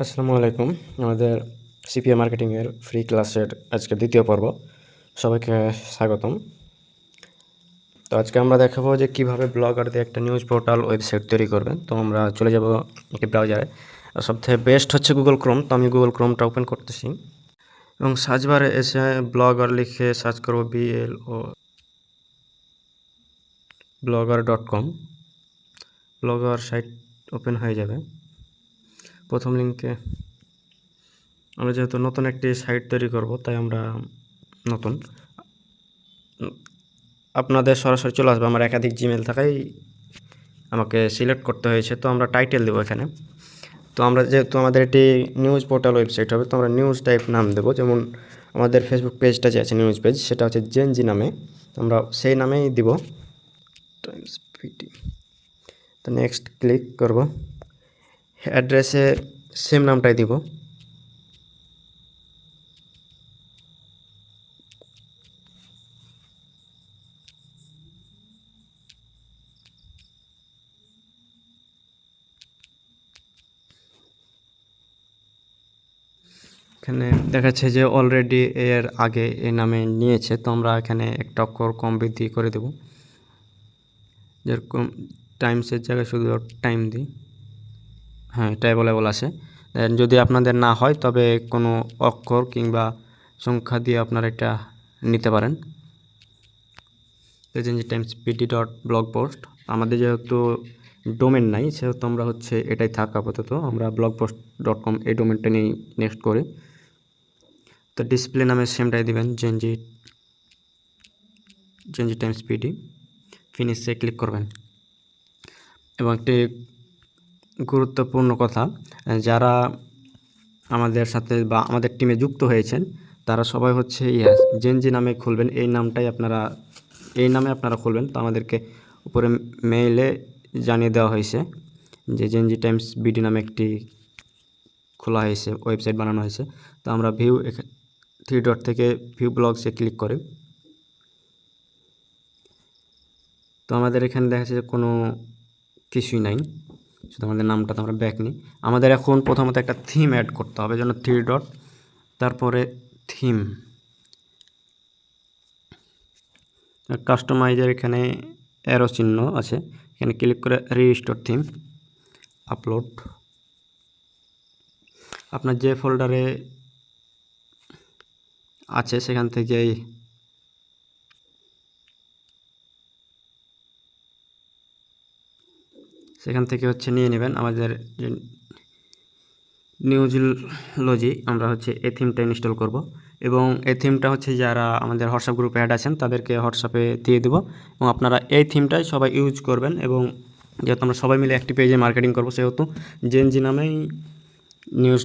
আসসালামু আলাইকুম। আমাদের সিপিএ মার্কেটিংয়ের ফ্রি ক্লাসের আজকে দ্বিতীয় পর্ব। সবাইকে স্বাগতম। তো আজকে আমরা দেখাবো যে কীভাবে ব্লগার দিয়ে একটা নিউজ পোর্টাল ওয়েবসাইট তৈরি করবেন। তো আমরা চলে যাব একটি ব্রাউজারে। সবথেকে বেস্ট হচ্ছে গুগল ক্রোম। তো আমি গুগল ক্রোমটা ওপেন করতেছি এবং সার্চ বারে এসে ব্লগার লিখে সার্চ করব blogger.com। ব্লগার সাইট ওপেন হয়ে যাবে। প্রথম লিঙ্কে আমরা যেহেতু নতুন একটি সাইট তৈরি করব, তাই আমরা নতুন আপনাদের সরাসরি চলে আসবে। আমার একাধিক জিমেল থাকাই আমাকে সিলেক্ট করতে হয়েছে। তো আমরা টাইটেল দেবো এখানে। তো আমরা যেহেতু আমাদের এটি নিউজ পোর্টাল ওয়েবসাইট হবে, তো আমরা নিউজ টাইপ নাম দেবো। যেমন আমাদের ফেসবুক পেজটা যে আছে নিউজ পেজ, সেটা হচ্ছে জেনজি নামে। তো আমরা সেই নামেই দিব টাইমস পিটি। তো নেক্সট ক্লিক করব। অ্যাড্রেসে সেম নামটাই দিব। এখানে দেখাচ্ছে যে অলরেডি এর আগে এই নামে নিয়েছে। তো আমরা এখানে একটা অক্ষর কম বৃদ্ধি করে দেব। যেরকম টাইমসের জায়গায় শুধু টাইম দিই। হ্যাঁ, এটা অ্যাভেলেবল আছে। যদি আপনাদের না হয় তবে কোনো অক্ষর কিংবা সংখ্যা দিয়ে আপনারা এটা নিতে পারেন। Gen Z Times PD dot blog post. আমাদের যেহেতু ডোমেন নাই, সেহেতু আমরা হচ্ছে এটাই থাক আপাতত। আমরা blogpost.com এই ডোমেনটা নিয়ে নেক্সট করি। তো ডিসপ্লে নামে সেমটাই দিবেন, জেনজি টাইমস পিডি। ফিনিশে ক্লিক করবেন। এবং একটি গুরুত্বপূর্ণ কথা, যারা আমাদের সাথে বা আমাদের টিমে যুক্ত হয়েছেন তারা সবাই হচ্ছে জেনজি নামে খুলবেন। এই নামে আপনারা খুলবেন। তো আমাদেরকে উপরে মেইলে জানিয়ে দেওয়া হয়েছে যে জেনজি টাইমস বিডি নামে একটি খোলা হয়েছে, ওয়েবসাইট বানানো হয়েছে। তো আমরা ভিউ 3 ডট থেকে ভিউ ব্লগসে ক্লিক করি। তো আমাদের এখানে দেখা যাচ্ছে যে কোনো কিছুই নাই, শুধু আমাদের নামটা। তো আমরা ব্যাক নিই। আমাদের এখন প্রথমত একটা থিম অ্যাড করতে হবে, যেন 3 ডট, তারপরে থিম, কাস্টমাইজার এখানে অ্যারো চিহ্ন আছে, এখানে ক্লিক করে রিস্টোর থিম, আপলোড। আপনার যে ফোল্ডারে আছে সেখান থেকে হচ্ছে নিয়ে নেবেন আমাদের নিউজলজি। আমরা হচ্ছে এই থিমটা ইনস্টল করব এবং এই থিমটা হচ্ছে যারা আমাদের হোয়াটসঅ্যাপ গ্রুপে অ্যাড আছেন তাদেরকে হোয়াটসঅ্যাপে দিয়ে দেবো এবং আপনারা এই থিমটাই সবাই ইউজ করবেন। এবং যেহেতু আমরা সবাই মিলে একটি পেজে মার্কেটিং করবো, সেহেতু জেনজি নামেই নিউজ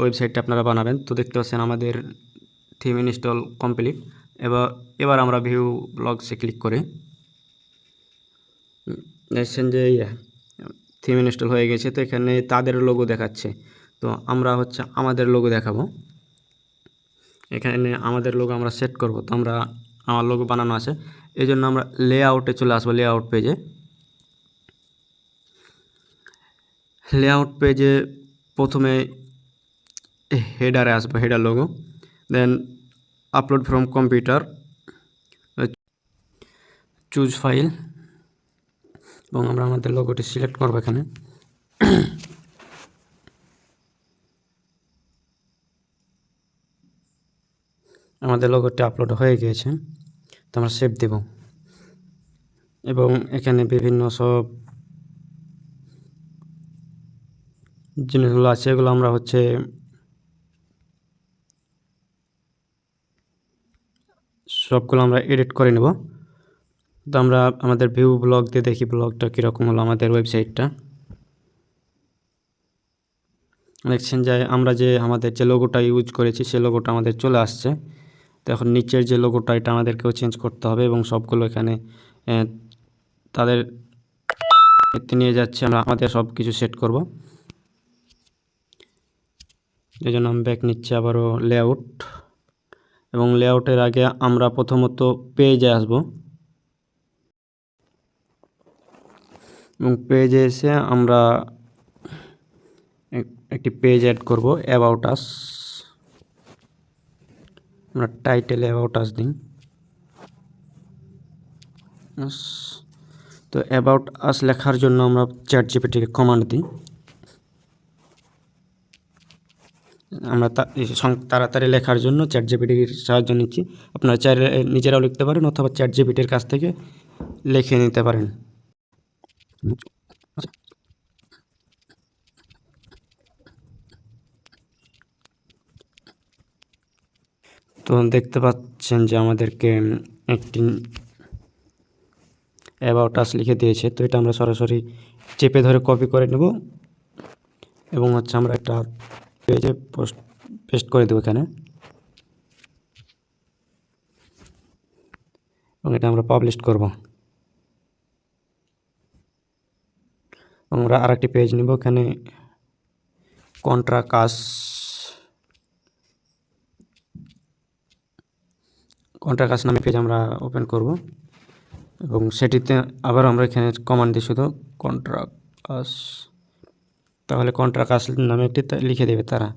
ওয়েবসাইটটা আপনারা বানাবেন। তো দেখতে পাচ্ছেন আমাদের থিম ইনস্টল কমপ্লিট। এবার আমরা ভিউ ব্লগসে ক্লিক করে দেখছেন যে থিম ইনস্টল হয়ে গেছে। তো এখানে তাদের লোগো দেখাচ্ছে। তো আমরা হচ্ছে আমাদের লোগো দেখাবো। এখানে আমাদের লোগো আমরা সেট করব। তো আমার লোগো বানানো আছে, এই জন্য আমরা লেআউটে চলে আসবো। লেআউট পেজে প্রথমে হেডারে আসবো, header logo, then upload from computer, choose file, এবং আমরা আমাদের লোগোটি সিলেক্ট করবো এখানে। আমাদের লোগোটি আপলোড হয়ে গিয়েছে। তো আমরা সেভ দেব এবং এখানে বিভিন্ন সব জিনিসগুলো আছে, এগুলো আমরা হচ্ছে সবগুলো আমরা এডিট করে নেব। তো আমরা আমাদের ভিউ ব্লগ দিয়ে দেখি ব্লগটা কীরকম হলো। আমাদের ওয়েবসাইটটা দেখছেন যে আমরা আমাদের যে লোগোটা ইউজ করেছি সে লোগোটা আমাদের চলে আসছে। তো এখন নিচের যে লোগোটা এটা আমাদেরকেও চেঞ্জ করতে হবে এবং সবগুলো এখানে তাদের নিয়ে যাচ্ছে। আমরা আমাদের সব কিছু সেট করব। এই জন্য আমি ব্যাক নিচ্ছি, আবারও লেআউট, এবং লেআউটের আগে আমরা প্রথমত পেজে আসব এবং পেজে এসে আমরা একটি পেজ অ্যাড করব, অ্যাবাউট আস। আমরা টাইটেলে অ্যাবাউট আস দিই। তো অ্যাবাউট আস লেখার জন্য আমরা চ্যাট জিপিটিকে কমান্ড দিই। আমরা তাড়াতাড়ি লেখার জন্য চ্যাট জিপিটির সাহায্য নিচ্ছি। আপনারা চাইলে নিজেরাও লিখতে পারেন অথবা চ্যাট জিপিটির কাছ থেকে লিখে নিতে পারেন। তো দেখতে পাচ্ছেন যে আমাদেরকে একটি অ্যাবাউট আস লিখে দিয়েছে। তো এটা আমরা সরাসরি চেপে ধরে কপি করে নেব এবং আমরা একটা পেজে পেস্ট করে দেবো এখানে, এবং এটা আমরা পাবলিশ করব। আমরা আরেকটি পেজ নিব, এখানে কন্ট্রাকাস নামে পেজ আমরা ওপেন করব এবং সেটিতে আবার আমরা এখানে কমান্ড দিই শুধু কন্ট্রাকাস, তাহলে কন্ট্রাকাস নামে একটি লিখে দেবে তারা।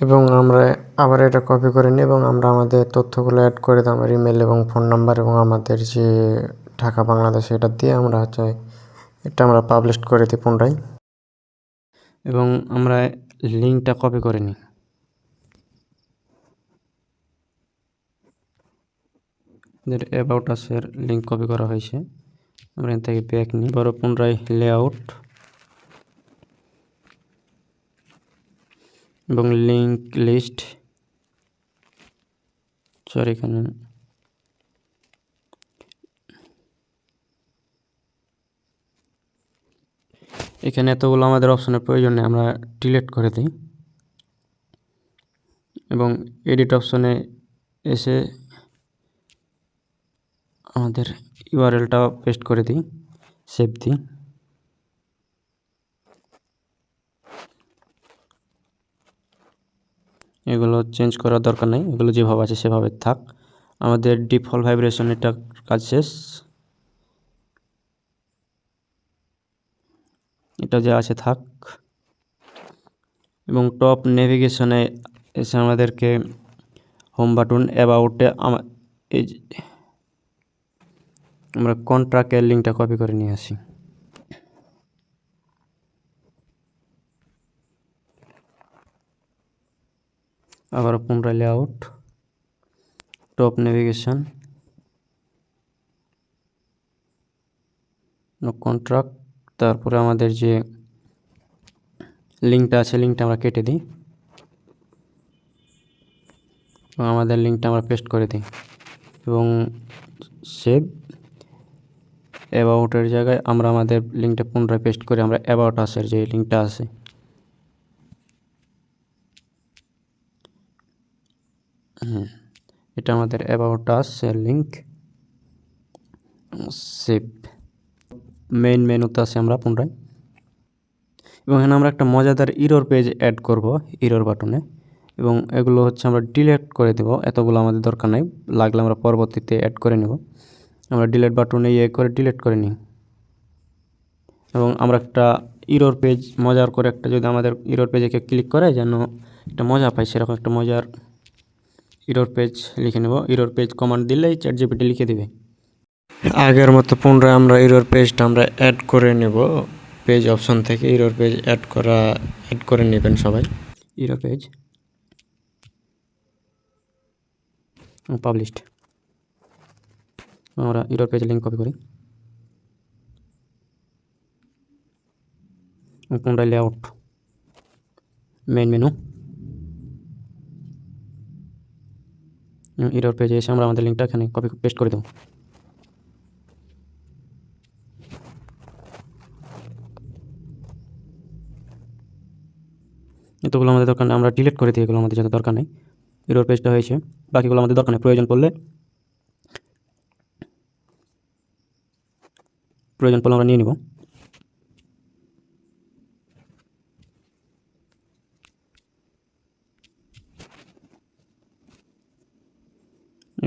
এবং আমরা আবার এটা কপি করে নিই এবং আমরা আমাদের তথ্যগুলো অ্যাড করে দিই, আমার ইমেল এবং ফোন নাম্বার এবং আমাদের যে ঢাকা বাংলাদেশ এটা দিয়ে আমরা এটা আমরা পাবলিশ করে দিই পুনরায়, এবং আমরা লিঙ্কটা কপি করে নিই। অ্যাবাউট আসের লিঙ্ক কপি করা হয়েছে, আমরা এখান থেকে ব্যাক নিই, বড় পুনরায় লেআউট এবং লিঙ্ক লিস্ট, এখানে এতগুলো আমাদের অপশনের প্রয়োজন নেই, আমরা ডিলিট করে দিই এবং এডিট অপশনে এসে আমাদের ইউআরএলটা পেস্ট করে দিই, সেভ দিই। এগুলো চেঞ্জ করার দরকার নেই, এগুলো যেভাবে আছে সেভাবে থাক। আমাদের ডিফল্ট ভাইব্রেশন এটা কাজ শেষ, এটা যা আছে থাক। এবং টপ নেভিগেশনে এসে আমাদেরকে হোম বাটন অ্যাবাউটে আমরা কন্ট্রাক্টের লিঙ্কটা কপি করে নিয়ে আসি। আবার পুনরায় লেআউট, টপ নেভিগেশন, কন্ট্রাক্ট, তারপরে আমাদের যে লিঙ্কটা আছে লিঙ্কটা আমরা কেটে দিই এবং আমাদের লিঙ্কটা আমরা পেস্ট করে দিই এবং সেভ। অ্যাবাউটের জায়গায় আমরা আমাদের লিঙ্কটা পুনরায় পেস্ট করে আমরা অ্যাবাউট আসের যে লিঙ্কটা আছে এটা আমাদের অ্যাবাউট আসের লিঙ্ক, সেভ। মেইন মেনুতে আছে আমরা পুনরায়, এবং এখানে আমরা একটা মজাদার ইরর পেজ অ্যাড করব ইরর বাটনে, এবং এগুলো আমরা ডিলিট করে দেব, এতগুলো আমাদের দরকার নেই, লাগলে আমরা পরবর্তীতে অ্যাড করে নেব। আমরা ডিলিট বাটনে করে ডিলিট করে নিই এবং আমরা একটা ইরর পেজ মজার করে একটা, যদি আমাদের ইরর পেজে কেউ ক্লিক করে যেন একটা মজা পাই, সেরকম একটা মজার ইরর পেজ লিখে নেব। ইরর পেজ কমান্ড দিলেই চ্যাট জিপিটি লিখে দেবে। আগের মতো পুনরায় আমরা ইরর পেজটা আমরা অ্যাড করে নেব, পেজ অপশন থেকে ইরর পেজ অ্যাড করে নেবেন সবাই। ইরর পেজ পাবলিশড, আমরা ইরর পেজ লিঙ্ক কপি করি, পুনরায় লেআউট, মেইন মেনু, ইরর পেজে এসে আমরা আমাদের লিঙ্কটা এখানে কপি পেস্ট করে দেবো। এতগুলো আমাদের দরকার নেই, আমরা ডিলিট করে দিই, এগুলো আমাদের যাতে দরকার নেই। ইরর পেজটা হয়েছে, বাকিগুলো আমাদের দরকার নেই, প্রয়োজন পড়লে আমরা নিয়ে নিব।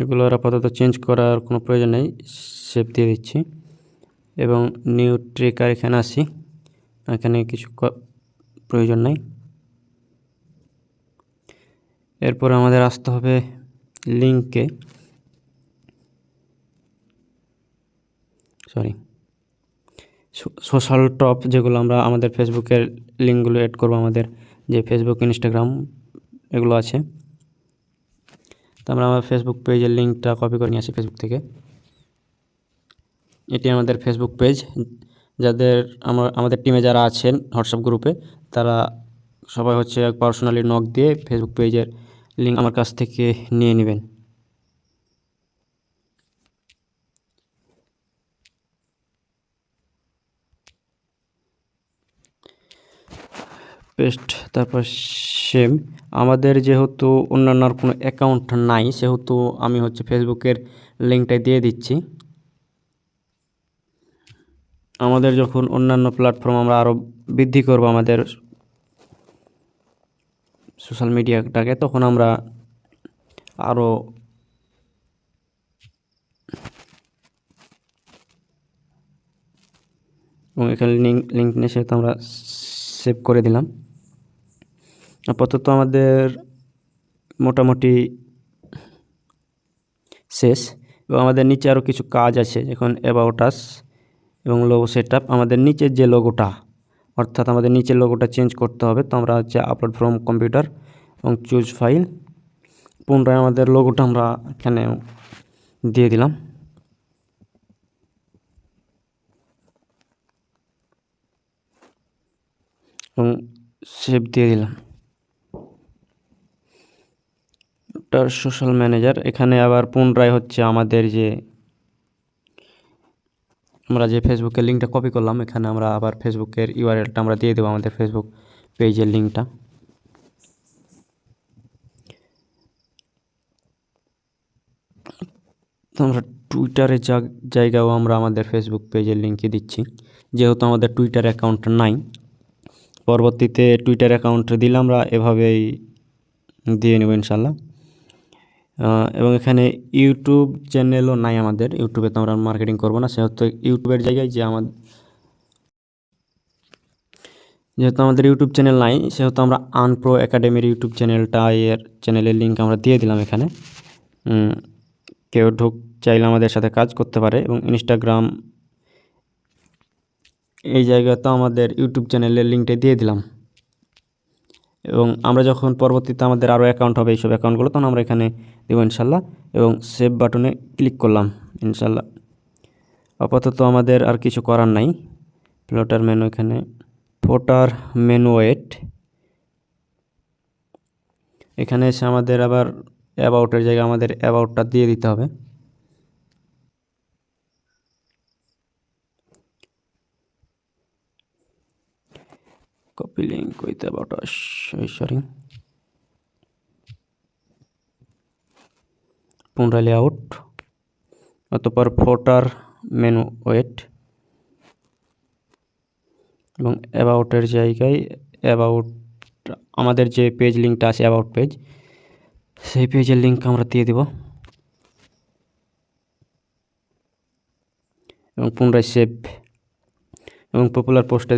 এগুলো আপাতত চেঞ্জ করার কোনো প্রয়োজন নেই, সেভ দিয়ে দিচ্ছি এবং নিউ ট্রিকার এখানে আসি, এখানে কিছু প্রয়োজন নাই। এরপর আমাদের আসতে হবে লিঙ্কে, সোশ্যাল টপ, যেগুলো আমরা আমাদের ফেসবুকের লিঙ্কগুলো অ্যাড করবো, আমাদের যে ফেসবুক ইনস্টাগ্রাম এগুলো আছে। তো আমরা আমার ফেসবুক পেজের লিঙ্কটা কপি করে নিয়ে আসি ফেসবুক থেকে। এটি আমাদের ফেসবুক পেজ। যাদের আমাদের টিমে যারা আছেন হোয়াটসঅ্যাপ গ্রুপে, তারা সবাই হচ্ছে পার্সোনালি নক দিয়ে ফেসবুক পেজের লিঙ্ক আমার কাছ থেকে নিয়ে নেবেন। পেস্ট, তারপর সেম। আমাদের যেহেতু অন্যান্য কোনো অ্যাকাউন্ট নাই, সেহেতু আমি হচ্ছে ফেসবুকের লিঙ্কটাই দিয়ে দিচ্ছি। আমাদের যখন অন্যান্য প্ল্যাটফর্ম আমরা আরও বৃদ্ধি করব আমাদের সোশ্যাল মিডিয়াটাকে, তখন আমরা আরও এবং এখানে লিঙ্ক নিয়ে সেটা আমরা সেভ করে দিলাম। আপাতত আমাদের মোটামুটি শেষ, এবং আমাদের নিচে আরও কিছু কাজ আছে, এখন অ্যাবাউট আস এবং লোগো সেটআপ। আমাদের নিচের যে লোগোটা, অর্থাৎ আমাদের নিচের লোগোটা চেঞ্জ করতে হবে। তো আমরা হচ্ছে আপলোড ফ্রম কম্পিউটার এবং চুজ ফাইল, পুনরায় আমাদের লোগোটা আমরা এখানে দিয়ে দিলাম এবং সেভ দিয়ে দিলাম। ওটার সোশ্যাল ম্যানেজার, এখানে আবার পুনরায় হচ্ছে আমাদের আমরা যে ফেসবুকের লিঙ্কটা কপি করলাম, এখানে আমরা আবার ফেসবুকের ইউআরএলটা আমরা দিয়ে দেবো, আমাদের ফেসবুক পেজের লিঙ্কটা। তো আমরা টুইটারের জায়গাও আমরা আমাদের ফেসবুক পেজের লিঙ্কই দিচ্ছি, যেহেতু আমাদের টুইটার অ্যাকাউন্ট নাই। পরবর্তীতে টুইটার অ্যাকাউন্ট দিলে আমরা এভাবেই দিয়ে নেব ইনশাল্লাহ। এবং এখানে ইউটিউব চ্যানেলও নাই আমাদের, ইউটিউবে তো আমরা মার্কেটিং করবো না, সেহেতু ইউটিউবের জায়গায় যেহেতু আমাদের ইউটিউব চ্যানেল নাই, সেহেতু আমরা আনপ্রো একাডেমির ইউটিউব চ্যানেলের লিঙ্ক আমরা দিয়ে দিলাম এখানে। কেউ চাইলে আমাদের সাথে কাজ করতে পারে। এবং ইনস্টাগ্রাম, এই জায়গাতে আমাদের ইউটিউব চ্যানেলের লিঙ্কটা দিয়ে দিলাম। এবং আমরা যখন পরবর্তীতে আমাদের আরও অ্যাকাউন্ট হবে, এইসব অ্যাকাউন্টগুলো, তখন আমরা এখানে দেবো ইনশাল্লাহ, এবং সেভ বাটনে ক্লিক করলাম ইনশাল্লাহ। আপাতত আমাদের আর কিছু করার নাই। ফ্লোটার মেনু, এখানে ফোটার মেনু ওয়েট, এখানে এসে আমাদের আবার অ্যাবাউটের জায়গায় আমাদের অ্যাবাউটটা দিয়ে দিতে হবে। Copy link with about us, sorry, পুনরায় লেআউট, অতঃপর ফোটার মেনু ওয়েট এবং অ্যাবাউটের জায়গায় অ্যাবাউট, আমাদের যে পেজ লিঙ্কটা আছে অ্যাবাউট পেজ, সেই পেজের লিঙ্ক আমরা দিয়ে দেব এবং পুনরায় সেভ। এবং পপুলার পোস্টে,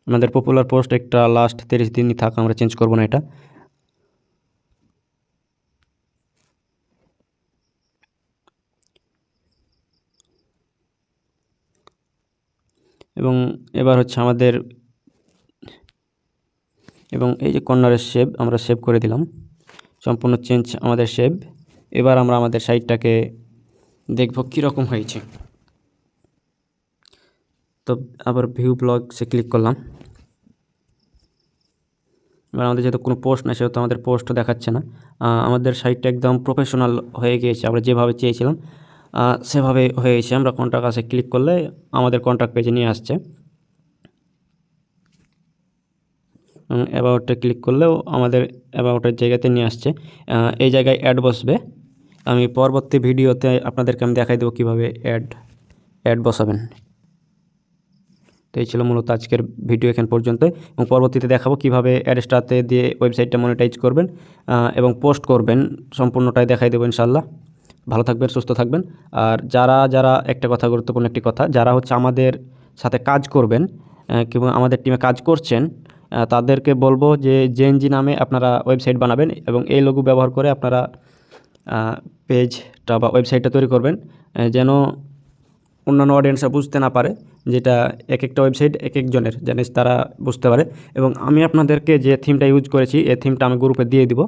আমাদের পপুলার পোস্ট একটা লাস্ট 30 দিনই থাক, আমরা চেঞ্জ করব না এটা। এবং এবার হচ্ছে আমাদের, এবং এই যে কর্নারের সেভ, আমরা সেভ করে দিলাম, সম্পূর্ণ চেঞ্জ আমাদের সেভ। এবার আমরা আমাদের সাইটটাকে দেখব কীরকম হয়েছে। তো আবার ভিউ ব্লগসে ক্লিক করলাম। এবার আমাদের যেহেতু কোনো পোস্ট না, সেহেতু আমাদের পোস্টও দেখাচ্ছে না। আমাদের সাইটটা একদম প্রফেশনাল হয়ে গিয়েছে, আমরা যেভাবে চেয়েছিলাম সেভাবে হয়ে গেছে। আমরা কন্ট্যাক্ট আসে ক্লিক করলে আমাদের কন্ট্যাক্ট পেজে নিয়ে আসছে। অ্যাবাউটে ক্লিক করলেও আমাদের অ্যাবাউটের জায়গাতে নিয়ে আসছে। এই জায়গায় অ্যাড বসবে। আমি পরবর্তী ভিডিওতে আপনাদেরকে আমি দেখাই দেবো কীভাবে অ্যাড বসাবেন। তো এই ছিল মূলত আজকের ভিডিও এখান পর্যন্ত, এবং পরবর্তীতে দেখাবো কীভাবে অ্যাডস্টারতে দিয়ে ওয়েবসাইটটা মনিটাইজ করবেন এবং পোস্ট করবেন, সম্পূর্ণটাই দেখাই দেবো ইনশাল্লাহ। ভালো থাকবেন, সুস্থ থাকবেন। আর যারা একটা কথা, গুরুত্বপূর্ণ একটি কথা, যারা হচ্ছে আমাদের সাথে কাজ করবেন কিংবা আমাদের টিমে কাজ করছেন, তাদেরকে বলবো যে জেএনজি নামে আপনারা ওয়েবসাইট বানাবেন এবং এই লোগো ব্যবহার করে আপনারা পেজটা বা ওয়েবসাইটটা তৈরি করবেন, যেন অন্যান্য অডিয়েন্সরা বুঝতে না পারে, যেটা এক একটা ওয়েবসাইট এক একজনের, যেন তারা বুঝতে পারে। এবং আমি আপনাদেরকে যে থিমটা ইউজ করেছি, এই থিমটা আমি গ্রুপে দিয়ে দিব।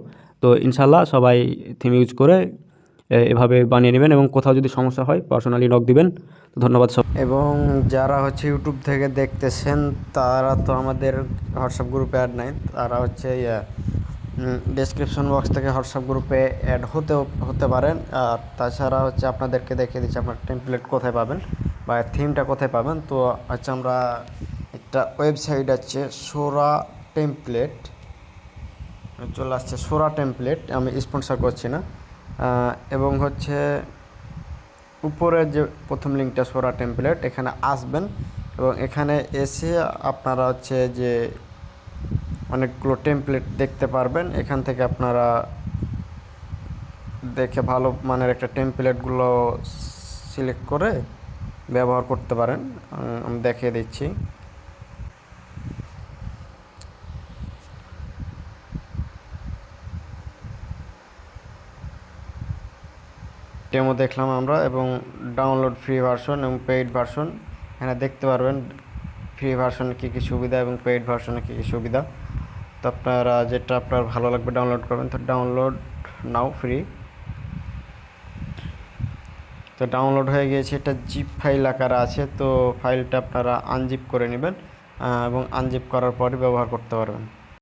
তো ইনশাল্লাহ সবাই থিম ইউজ করে এভাবে বানিয়ে নেবেন, এবং কোথাও যদি সমস্যা হয় পার্সোনালি নক দিবেন। তো ধন্যবাদ সব। এবং যারা হচ্ছে ইউটিউব থেকে দেখতেছেন, তারা তো আমাদের হোয়াটসঅ্যাপ গ্রুপে অ্যাড নাই, তারা হচ্ছে ডেসক্রিপশন বক্স থেকে হোয়াটসঅ্যাপ গ্রুপে অ্যাড হতে পারেন। আর তাছাড়া হচ্ছে আপনাদেরকে দেখিয়ে দিচ্ছি আপনার টেমপ্লেট কোথায় পাবেন বা থিমটা কোথায় পাবেন। তো হচ্ছে আমরা একটা ওয়েবসাইট আছে সোরা টেমপ্লেট, চলে আসছে সোরা টেমপ্লেট, আমি স্পন্সর করছি না। এবং হচ্ছে উপরে যে প্রথম লিঙ্কটা সোরা টেমপ্লেট, এখানে আসবেন এবং এখানে এসে আপনারা হচ্ছে যে অনেকগুলো টেমপ্লেট দেখতে পারবেন। এখান থেকে আপনারা দেখে ভালো মানের একটা টেমপ্লেটগুলো সিলেক্ট করে ব্যবহার করতে পারেন। আমি দেখিয়ে দিচ্ছি। ডেমো দেখলাম আমরা, এবং ডাউনলোড ফ্রি ভার্সন এবং পেইড ভার্সন এখানে দেখতে পারবেন। ফ্রি ভার্সনে কী কী সুবিধা এবং পেইড ভার্সনে কী কী সুবিধা। তো আপনারা যেটা আপনার ভালো লাগবে ডাউনলোড করবেন। তো ডাউনলোড নাও ফ্রি। তো ডাউনলোড হয়ে গিয়েছে, এটা জিপ ফাইল আকারে আছে। তো ফাইলটা আপনারা আনজিপ করে নেবেন এবং আনজিপ করার পরে ব্যবহার করতে পারবেন।